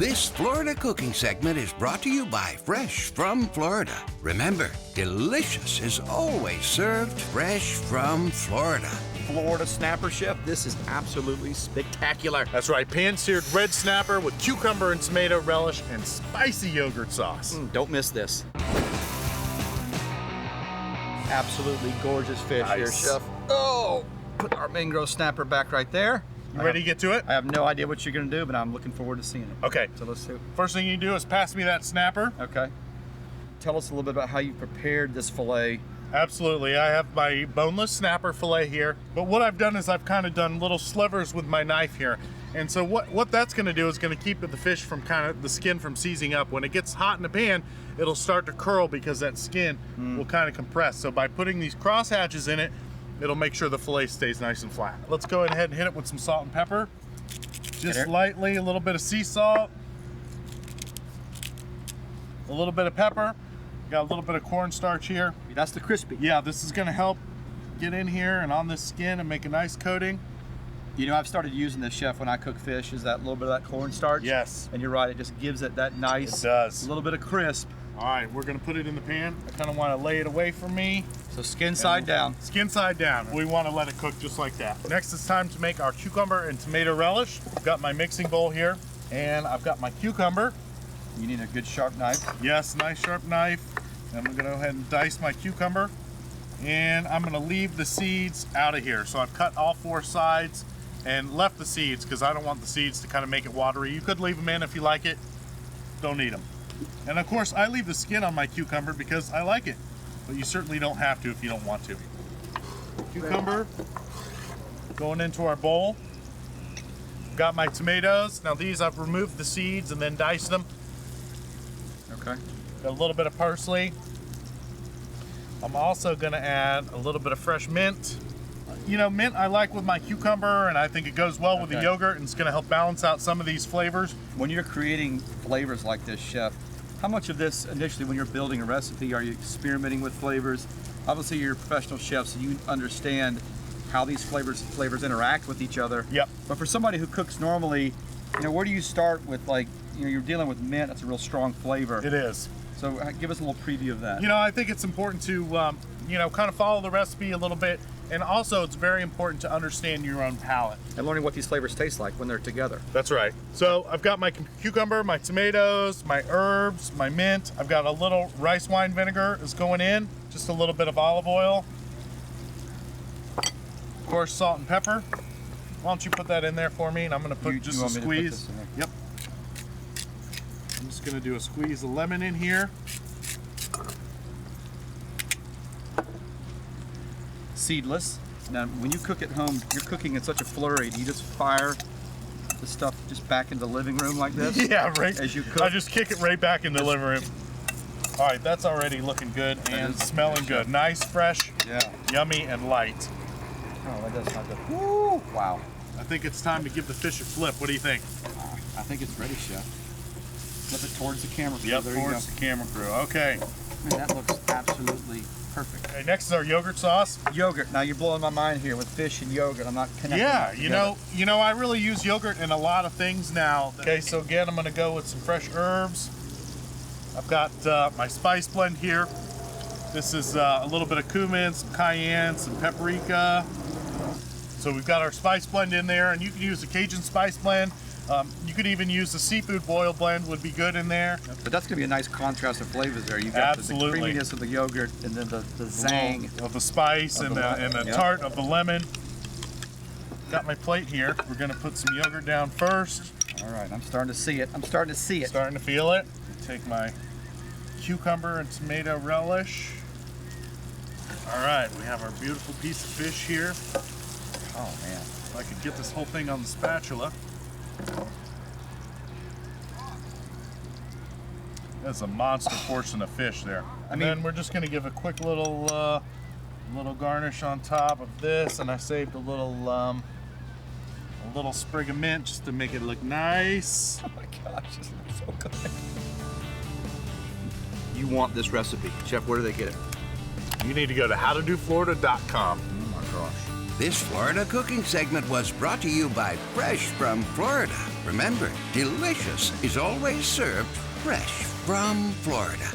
This Florida cooking segment is brought to you by Fresh from Florida. Remember, delicious is always served fresh from Florida. Florida snapper, chef, this is absolutely spectacular. That's right, pan-seared red snapper with cucumber and tomato relish and spicy yogurt sauce. Don't miss this. Absolutely gorgeous fish here, Nice. chef. Oh, put our mangrove snapper back right there. You ready to get to it? I have no idea what you're gonna do, but I'm looking forward to seeing it. Okay. So let's see. First thing you do is pass me that snapper. Okay. Tell us a little bit about how you prepared this fillet. Absolutely, I have my boneless snapper fillet here. But what I've done is I've kind of done little slivers with my knife here. And so what that's gonna do is gonna keep the fish from the skin from seizing up. When it gets hot in the pan, it'll start to curl because that skin will kind of compress. So by putting these cross hatches in it, it'll make sure the fillet stays nice and flat. Let's go ahead and hit it with some salt and pepper. Just lightly, a little bit of sea salt. A little bit of pepper. Got a little bit of cornstarch here. That's the crispy. Yeah, this is gonna help get in here and on this skin and make a nice coating. You know, I've started using this, chef, when I cook fish, is that little bit of that cornstarch. Yes. And you're right, it just gives it that nice, It does. little bit of crisp. All right, we're gonna put it in the pan. I kind of want to lay it away from me. So skin side down. Skin side down. We want to let it cook just like that. Next, it's time to make our cucumber and tomato relish. I've got my mixing bowl here, and I've got my cucumber. You need a good sharp knife. Yes, nice sharp knife. I'm gonna go ahead and dice my cucumber, and I'm gonna leave the seeds out of here. So I've cut all four sides and left the seeds because I don't want the seeds to kind of make it watery. You could leave them in if you like it. Don't need them. And of course, I leave the skin on my cucumber because I like it, but you certainly don't have to if you don't want to. Cucumber going into our bowl. Got my tomatoes. Now these I've removed the seeds and then diced them. Okay. Got a little bit of parsley. I'm also gonna add a little bit of fresh mint. You know, mint I like with my cucumber, and I think it goes well with the yogurt, and it's gonna help balance out some of these flavors. When you're creating flavors like this, chef, how much of this initially when you're building a recipe are you experimenting with flavors? Obviously you're a professional chef, so you understand how these flavors interact with each other. Yep. But for somebody who cooks normally, you know, where do you start with, like, you know, you're dealing with mint, that's a real strong flavor. It is. So give us a little preview of that. You know, I think it's important to, you know, kind of follow the recipe a little bit. And also, it's very important to understand your own palate. And learning what these flavors taste like when they're together. That's right. So I've got my cucumber, my tomatoes, my herbs, my mint. I've got a little rice wine vinegar is going in. Just a little bit of olive oil. Of course, salt and pepper. Why don't you put that in there for me? And I'm going to put just a squeeze. Yep. I'm just going to do a squeeze of lemon in here. Seedless. Now, when you cook at home, you're cooking in such a flurry. Do you just fire the stuff just back into the living room like this? Yeah, right. As you cook? I just kick it right back in the living room. All right, that's already looking good and smelling good. Nice, fresh, yummy, and light. Oh, that does sound good. Woo! Wow. I think it's time to give the fish a flip. What do you think? I think it's ready, chef. Flip it towards the camera crew. Yep, there towards the camera crew. Okay. Man, that looks absolutely perfect. Okay, next is our yogurt sauce. Yogurt. Now you're blowing my mind here with fish and yogurt. I'm not connecting. Yeah, that you know, I really use yogurt in a lot of things now. Okay, so again, I'm gonna go with some fresh herbs. I've got my spice blend here. This is a little bit of cumin, some cayenne, some paprika. So we've got our spice blend in there, and you can use the Cajun spice blend. You could even use the seafood boil blend, would be good in there. But that's going to be a nice contrast of flavors there. You've got the creaminess of the yogurt and then the zang of the spice and the tart of the lemon. Got my plate here. We're going to put some yogurt down first. All right, I'm starting to see it. I'm starting to see it. Starting to feel it. Take my cucumber and tomato relish. All right, we have our beautiful piece of fish here. Oh man. If I could get this whole thing on the spatula. That's a monster portion of fish there. And then we're just gonna give a quick little garnish on top of this, and I saved a little sprig of mint just to make it look nice. Oh my gosh, this looks so good. You want this recipe. Chef, where do they get it? You need to go to howtodoflorida.com. Oh my gosh. This Florida cooking segment was brought to you by Fresh from Florida. Remember, delicious is always served fresh from Florida.